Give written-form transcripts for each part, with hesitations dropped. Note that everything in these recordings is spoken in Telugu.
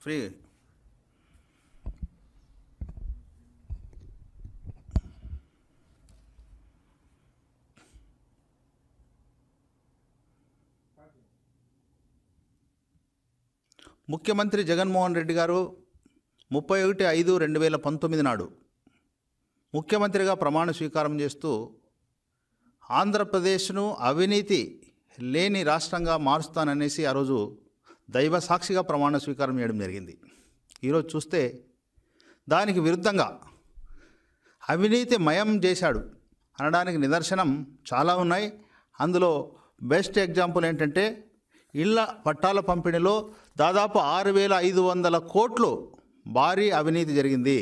ఫ్రీ. ముఖ్యమంత్రి జగన్మోహన్ రెడ్డి గారు 31/5/2019 నాడు ముఖ్యమంత్రిగా ప్రమాణ స్వీకారం చేస్తూ ఆంధ్రప్రదేశ్ను అవినీతి లేని రాష్ట్రంగా మారుస్తాననేసి ఆ రోజు దైవ సాక్షిగా ప్రమాణ స్వీకారం చేయడం జరిగింది. ఈరోజు చూస్తే దానికి విరుద్ధంగా అవినీతి మయం చేశాడు అనడానికి నిదర్శనం చాలా ఉన్నాయి. అందులో బెస్ట్ ఎగ్జాంపుల్ ఏంటంటే ఇళ్ల పట్టాల పంపిణీలో దాదాపు 6,500 కోట్లు భారీ అవినీతి జరిగింది.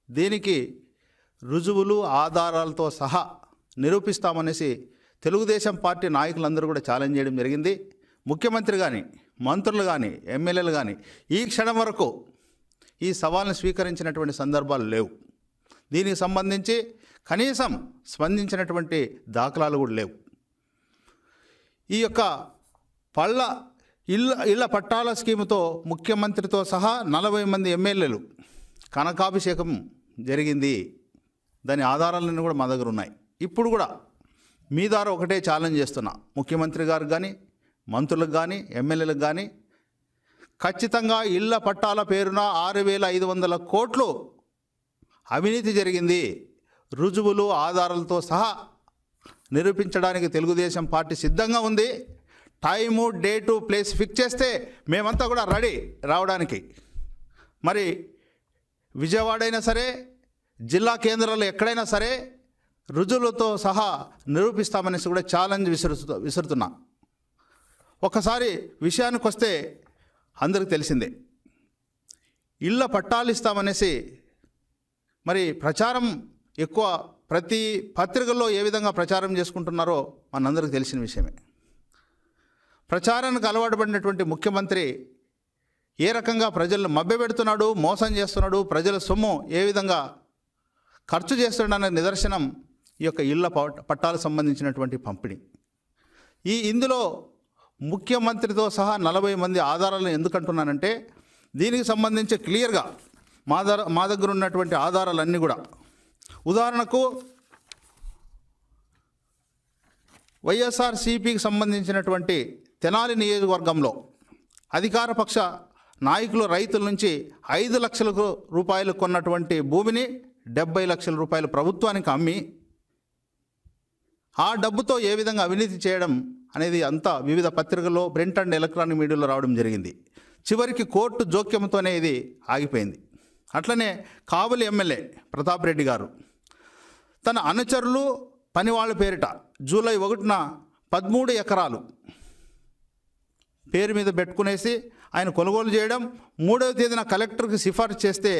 దీనికి రుజువులు ఆధారాలతో సహా నిరూపిస్తామనేసి తెలుగుదేశం పార్టీ నాయకులందరూ కూడా ఛాలెంజ్ చేయడం జరిగింది. ముఖ్యమంత్రి కానీ, మంత్రులు కానీ, ఎమ్మెల్యేలు కానీ ఈ క్షణం వరకు ఈ సవాల్ని స్వీకరించినటువంటి సందర్భాలు లేవు. దీనికి సంబంధించి కనీసం స్పందించినటువంటి దాఖలాలు కూడా లేవు. ఈ యొక్క ఇళ్ల పట్టాల స్కీముతో ముఖ్యమంత్రితో సహా 40 మంది ఎమ్మెల్యేలు కనకాభిషేకం జరిగింది. దాని ఆధారాలన్నీ కూడా మా దగ్గర ఉన్నాయి. ఇప్పుడు కూడా మీ ద్వారా ఒకటే ఛాలెంజ్ చేస్తున్నా, ముఖ్యమంత్రి గారికి కానీ, మంత్రులకు కానీ, ఎమ్మెల్యేలకు కానీ ఖచ్చితంగా ఇళ్ల పట్టాల పేరున 6,500 కోట్లు అవినీతి జరిగింది. రుజువులు ఆధారాలతో సహా నిరూపించడానికి తెలుగుదేశం పార్టీ సిద్ధంగా ఉంది. టైము, డేటు, ప్లేస్ ఫిక్స్ చేస్తే మేమంతా కూడా రెడీ రావడానికి. మరి విజయవాడ అయినా సరే, జిల్లా కేంద్రాలు ఎక్కడైనా సరే రుజువులతో సహా నిరూపిస్తామనేసి కూడా ఛాలెంజ్ విసురుతున్నా. ఒకసారి విషయానికి వస్తే అందరికీ తెలిసిందే, ఇళ్ల పట్టాలు ఇస్తామనేసి మరి ప్రచారం ఎక్కువ, ప్రతి పత్రికల్లో ఏ విధంగా ప్రచారం చేసుకుంటున్నారో మనందరికీ తెలిసిన విషయమే. ప్రచారానికి అలవాటు పడినటువంటి ముఖ్యమంత్రి ఏ రకంగా ప్రజలను మభ్యపెడుతున్నాడు, మోసం చేస్తున్నాడు, ప్రజల సొమ్ము ఏ విధంగా ఖర్చు చేస్తున్నాడనే నిదర్శనం ఈ యొక్క ఇళ్ల పట్టాలకు సంబంధించినటువంటి పంపిణీ. ఇందులో ముఖ్యమంత్రితో సహా 40 మంది ఆధారాలను ఎందుకంటున్నానంటే, దీనికి సంబంధించి క్లియర్గా మా దగ్గర ఉన్నటువంటి ఆధారాలన్నీ కూడా, ఉదాహరణకు వైఎస్ఆర్సీపీకి సంబంధించినటువంటి తెనాలి నియోజకవర్గంలో అధికార పక్ష నాయకులు రైతుల నుంచి 5 లక్షల రూపాయలు కొన్నటువంటి భూమిని 70 లక్షల రూపాయలు ప్రభుత్వానికి అమ్మి ఆ డబ్బుతో ఏ విధంగా అవినీతి చేయడం అనేది అంతా వివిధ పత్రికల్లో, ప్రింట్ అండ్ ఎలక్ట్రానిక్ మీడియాలో రావడం జరిగింది. చివరికి కోర్టు జోక్యంతోనే ఇది ఆగిపోయింది. అట్లనే కావలి ఎమ్మెల్యే ప్రతాప్ రెడ్డి గారు తన అనుచరులు పనివాళ్ళ పేరిట జూలై 1న 13 ఎకరాలు పేరు మీద పెట్టుకునేసి ఆయన కొనుగోలు చేయడం, 3వ తేదీన కలెక్టర్కి సిఫార్సు చేస్తే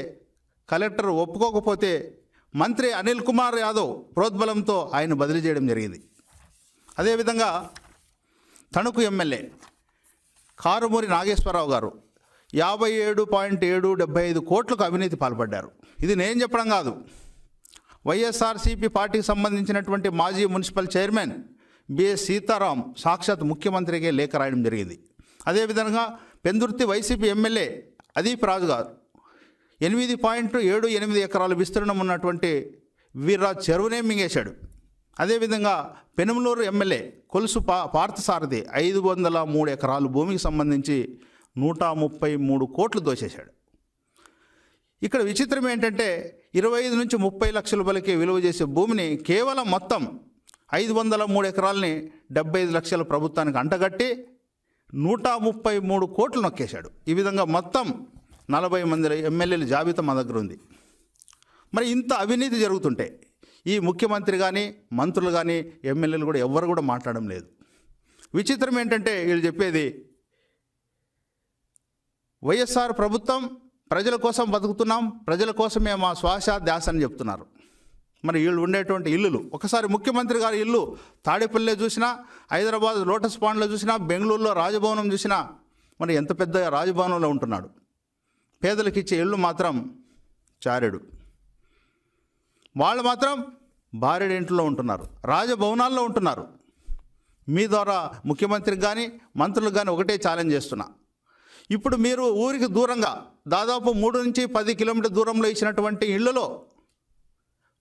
కలెక్టర్ ఒప్పుకోకపోతే మంత్రి అనిల్ కుమార్ యాదవ్ ప్రోద్బలంతో ఆయన బదిలీ చేయడం జరిగింది. అదేవిధంగా తణుకు ఎమ్మెల్యే కారుమూరి నాగేశ్వరరావు గారు 57.775 కోట్లకు అవినీతి పాల్పడ్డారు. ఇది నేను చెప్పడం కాదు, వైఎస్ఆర్సీపీ పార్టీకి సంబంధించినటువంటి మాజీ మున్సిపల్ చైర్మన్ బిఎస్ సీతారాం సాక్షాత్ ముఖ్యమంత్రికి లేఖ రాయడం జరిగింది. అదేవిధంగా పెందుర్తి వైసీపీ ఎమ్మెల్యే అదీప్ రాజు గారు 8.78 ఎకరాల విస్తీర్ణం ఉన్నటువంటి వీర్రాజ్ చెరువునే మింగేశాడు. అదేవిధంగా పెనుమలూరు ఎమ్మెల్యే కొలుసు పార్థసారథి 503 ఎకరాలు భూమికి సంబంధించి 133 కోట్లు దోచేశాడు. ఇక్కడ విచిత్రం ఏంటంటే 25 నుంచి 30 లక్షల రూపాయలకి విలువ చేసే భూమిని కేవలం మొత్తం 503 ఎకరాలని 75 లక్షల ప్రభుత్వానికి అంటగట్టి 133 కోట్లు నొక్కేశాడు. ఈ విధంగా మొత్తం 40 మంది ఎమ్మెల్యేల జాబితా మా దగ్గర ఉంది. మరి ఇంత అవినీతి జరుగుతుంటే ఈ ముఖ్యమంత్రి కానీ, మంత్రులు కానీ, ఎమ్మెల్యేలు కూడా ఎవ్వరు కూడా మాట్లాడడం లేదు. విచిత్రం ఏంటంటే వీళ్ళు చెప్పేది వైఎస్ఆర్ ప్రభుత్వం ప్రజల కోసం బతుకుతున్నాం, ప్రజల కోసమే మా శ్వాస ధ్యాస అని చెప్తున్నారు. మరి వీళ్ళు ఉండేటువంటి ఇల్లులు, ఒకసారి ముఖ్యమంత్రి గారి ఇల్లు తాడేపల్లిలో చూసినా, హైదరాబాద్ లోటస్ పాండ్లో చూసినా, బెంగళూరులో రాజభవనం చూసినా, మరి ఎంత పెద్ద రాజభవనంలో ఉంటున్నాడు. పేదలకు ఇచ్చే ఇల్లు మాత్రం చారెడు, వాళ్ళు మాత్రం భార్యడింట్లో ఉంటున్నారు, రాజభవనాల్లో ఉంటున్నారు. మీ ద్వారా ముఖ్యమంత్రికి కానీ, మంత్రులకు కానీ ఒకటే ఛాలెంజ్ చేస్తున్నా, ఇప్పుడు మీరు ఊరికి దూరంగా దాదాపు 3 నుంచి 10 కిలోమీటర్ దూరంలో ఇచ్చినటువంటి ఇళ్లలో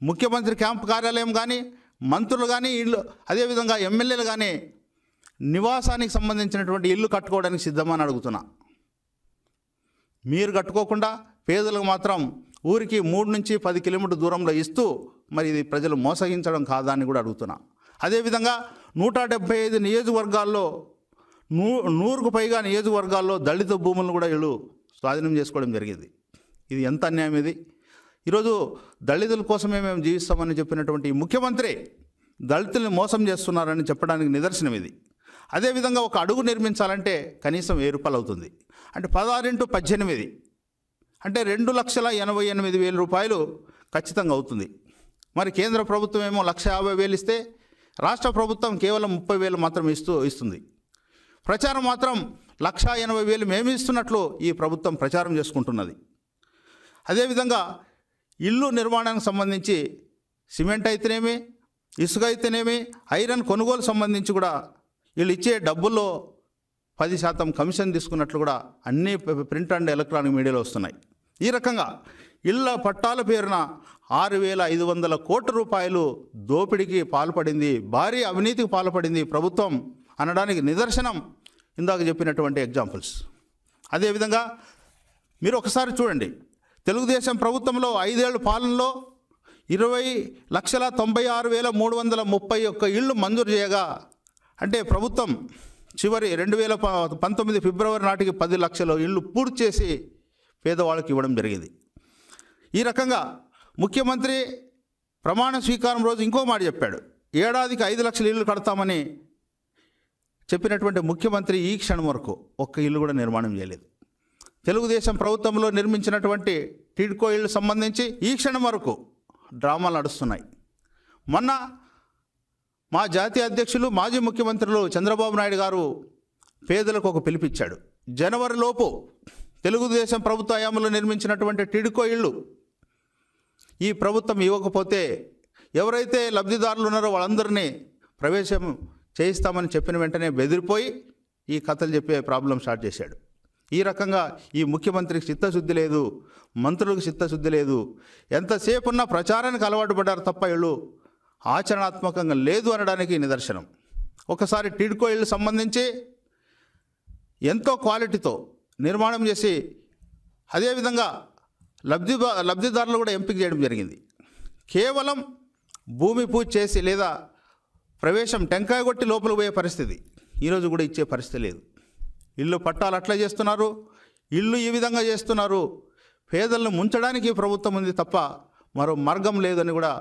ముఖ్యమంత్రి క్యాంపు కార్యాలయం కానీ, మంత్రులు కానీ, ఇళ్ళు అదేవిధంగా ఎమ్మెల్యేలు కానీ నివాసానికి సంబంధించినటువంటి ఇల్లు కట్టుకోవడానికి సిద్ధమని అడుగుతున్నా. మీరు కట్టుకోకుండా పేదలకు మాత్రం ఊరికి 3 నుంచి 10 కిలోమీటర్ దూరంలో ఇస్తూ మరి ఇది ప్రజలు మోసగించడం కాదా అని కూడా అడుగుతున్నా. అదేవిధంగా 175 నియోజకవర్గాల్లో 100కు పైగా నియోజకవర్గాల్లో దళిత భూములను కూడా వీళ్ళు స్వాధీనం చేసుకోవడం జరిగింది. ఇది ఎంత అన్యాయం ఇది! ఈరోజు దళితుల కోసమే మేము జీవిస్తామని చెప్పినటువంటి ముఖ్యమంత్రి దళితుల్ని మోసం చేస్తున్నారని చెప్పడానికి నిదర్శనం ఇది. అదేవిధంగా ఒక అడుగు నిర్మించాలంటే కనీసం 1000 రూపాయలు అవుతుంది. అంటే 16x18 అంటే 2,88,000 రూపాయలు ఖచ్చితంగా అవుతుంది. మరి కేంద్ర ప్రభుత్వం ఏమో 1,50,000 ఇస్తే రాష్ట్ర ప్రభుత్వం కేవలం 30,000 మాత్రం ఇస్తుంది. ప్రచారం మాత్రం 1,80,000 మేము ఇస్తున్నట్లు ఈ ప్రభుత్వం ప్రచారం చేసుకుంటున్నది. అదేవిధంగా ఇల్లు నిర్మాణానికి సంబంధించి సిమెంట్ అయితేనేమి, ఇసుక అయితేనేమి, ఐరన్ కొనుగోలు సంబంధించి కూడా వీళ్ళు ఇచ్చే డబ్బుల్లో 10% కమిషన్ తీసుకున్నట్లు కూడా అన్ని ప్రింట్ అండ్ ఎలక్ట్రానిక్ మీడియాలో వస్తున్నాయి. ఈ రకంగా ఇళ్ల పట్టాల పేరున 6,500 కోట్ల రూపాయలు దోపిడీకి పాల్పడింది, భారీ అవినీతికి పాల్పడింది ప్రభుత్వం అనడానికి నిదర్శనం ఇందాక చెప్పినటువంటి ఎగ్జాంపుల్స్. అదేవిధంగా మీరు ఒకసారి చూడండి, తెలుగుదేశం ప్రభుత్వంలో 5 ఏళ్ల పాలనలో 20,96,331 ఇళ్ళు మంజూరు చేయగా, అంటే ప్రభుత్వం చివరి 2019 ఫిబ్రవరి నాటికి 10 లక్షల ఇళ్ళు పూర్తి చేసి పేదవాళ్ళకి ఇవ్వడం జరిగింది. ఈ రకంగా ముఖ్యమంత్రి ప్రమాణ స్వీకారం రోజు ఇంకో మాట చెప్పాడు, ఏడాదికి 5 లక్షల ఇళ్ళు కడతామని చెప్పినటువంటి ముఖ్యమంత్రి ఈ క్షణం వరకు ఒక్క ఇల్లు కూడా నిర్మాణం చేయలేదు. తెలుగుదేశం ప్రభుత్వంలో నిర్మించినటువంటి టిడ్కో ఇళ్ళు సంబంధించి ఈ క్షణం వరకు డ్రామాలు నడుస్తున్నాయి. మొన్న మా జాతీయ అధ్యక్షులు మాజీ ముఖ్యమంత్రులు చంద్రబాబు నాయుడు గారు పేదలకు ఒక పిలుపిచ్చాడు. జనవరిలోపు తెలుగుదేశం ప్రభుత్వ హయాంలో నిర్మించినటువంటి టిడ్కో ఇళ్ళు ఈ ప్రభుత్వం ఇవ్వకపోతే ఎవరైతే లబ్ధిదారులు ఉన్నారో వాళ్ళందరినీ ప్రవేశం చేయిస్తామని చెప్పిన వెంటనే బెదిరిపోయి ఈ కథలు చెప్పే ప్రాబ్లం స్టార్ట్ చేశాడు. ఈ రకంగా ఈ ముఖ్యమంత్రికి చిత్తశుద్ధి లేదు, మంత్రులకు చిత్తశుద్ధి లేదు. ఎంతసేపు ఉన్నా ప్రచారానికి అలవాటు పడ్డారు తప్ప వీళ్ళు ఆచరణాత్మకంగా లేదు అనడానికి నిదర్శనం. ఒకసారి టిడ్కో ఇళ్ళు సంబంధించి ఎంతో క్వాలిటీతో నిర్మాణం చేసి అదేవిధంగా లబ్ధిదారులు కూడా ఎంపిక చేయడం జరిగింది. కేవలం భూమి పూజ చేసి లేదా ప్రవేశం టెంకాయ కొట్టి లోపలికి పోయే పరిస్థితి ఈరోజు కూడా ఇచ్చే పరిస్థితి లేదు. ఇల్లు పట్టాలు అట్లా చేస్తున్నారు, ఇల్లు ఈ విధంగా చేస్తున్నారు. పేదలను ముంచడానికి ప్రభుత్వం ఉంది తప్ప మరో మార్గం లేదని కూడా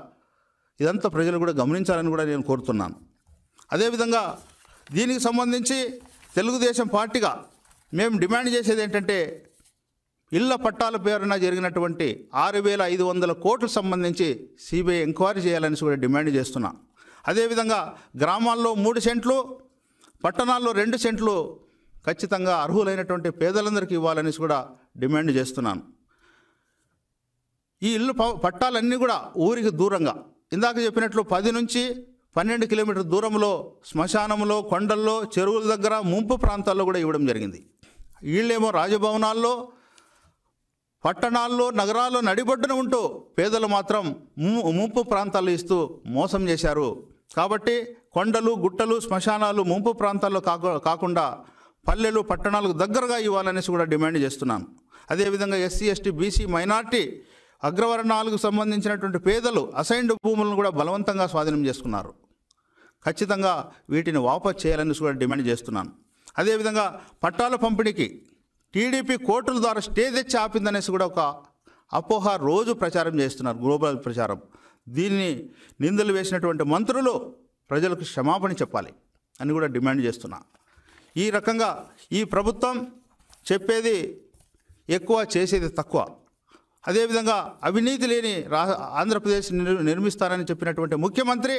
ఇదంతా ప్రజలు కూడా గమనించాలని కూడా నేను కోరుతున్నాను. అదేవిధంగా దీనికి సంబంధించి తెలుగుదేశం పార్టీగా మేము డిమాండ్ చేసేది ఏంటంటే, ఇళ్ల పట్టాల పేరున జరిగినటువంటి 6,500 కోట్లకు సంబంధించి సిబిఐ ఎంక్వైరీ చేయాలని కూడా డిమాండ్ చేస్తున్నా. అదేవిధంగా గ్రామాల్లో 3 సెంట్లు, పట్టణాల్లో 2 సెంట్లు ఖచ్చితంగా అర్హులైనటువంటి పేదలందరికీ ఇవ్వాలని కూడా డిమాండ్ చేస్తున్నాను. ఈ ఇల్లు పట్టాలన్నీ కూడా ఊరికి దూరంగా ఇందాక చెప్పినట్లు 10 నుంచి 12 కిలోమీటర్ దూరంలో శ్మశానంలో, కొండల్లో, చెరువుల దగ్గర ముంపు ప్రాంతాల్లో కూడా ఇవ్వడం జరిగింది. వీళ్ళేమో రాజభవనాల్లో, పట్టణాల్లో, నగరాల్లో నడిబొడ్డున ఉంటూ పేదలు మాత్రం ముంపు ప్రాంతాల్లో ఇస్తూ మోసం చేశారు. కాబట్టి కొండలు, గుట్టలు, శ్మశానాలు ముంపు ప్రాంతాల్లో కాకుండా పల్లెలు, పట్టణాలకు దగ్గరగా ఇవ్వాలనేసి కూడా డిమాండ్ చేస్తున్నాను. అదేవిధంగా ఎస్సీ, ఎస్టీ, బీసీ, మైనార్టీ, అగ్రవర్ణాలకు సంబంధించినటువంటి పేదలు అసైన్డ్ భూములను కూడా బలవంతంగా స్వాధీనం చేసుకున్నారు. ఖచ్చితంగా వీటిని వాపసు చేయాలని కూడా డిమాండ్ చేస్తున్నాను. అదేవిధంగా పట్టాల పంపిణీకి టీడీపీ కోర్టుల ద్వారా స్టే తెచ్చి ఆపిందనేసి కూడా ఒక అపోహ రోజు ప్రచారం చేస్తున్నారు, గ్లోబల్ ప్రచారం. దీన్ని నిందలు వేసినటువంటి మంత్రులు ప్రజలకు క్షమాపణ చెప్పాలి అని కూడా డిమాండ్ చేస్తున్నా. ఈ రకంగా ఈ ప్రభుత్వం చెప్పేది ఎక్కువ, చేసేది తక్కువ. అదేవిధంగా అవినీతి లేని ఆంధ్రప్రదేశ్ నిర్మిస్తారని చెప్పినటువంటి ముఖ్యమంత్రి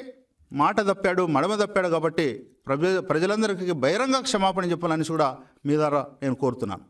మాట తప్పాడు, మడమ తప్పాడు. కాబట్టి ప్రజలందరికీ బహిరంగ క్షమాపణ చెప్పాలని కూడా మీ ద్వారా నేను కోరుతున్నాను.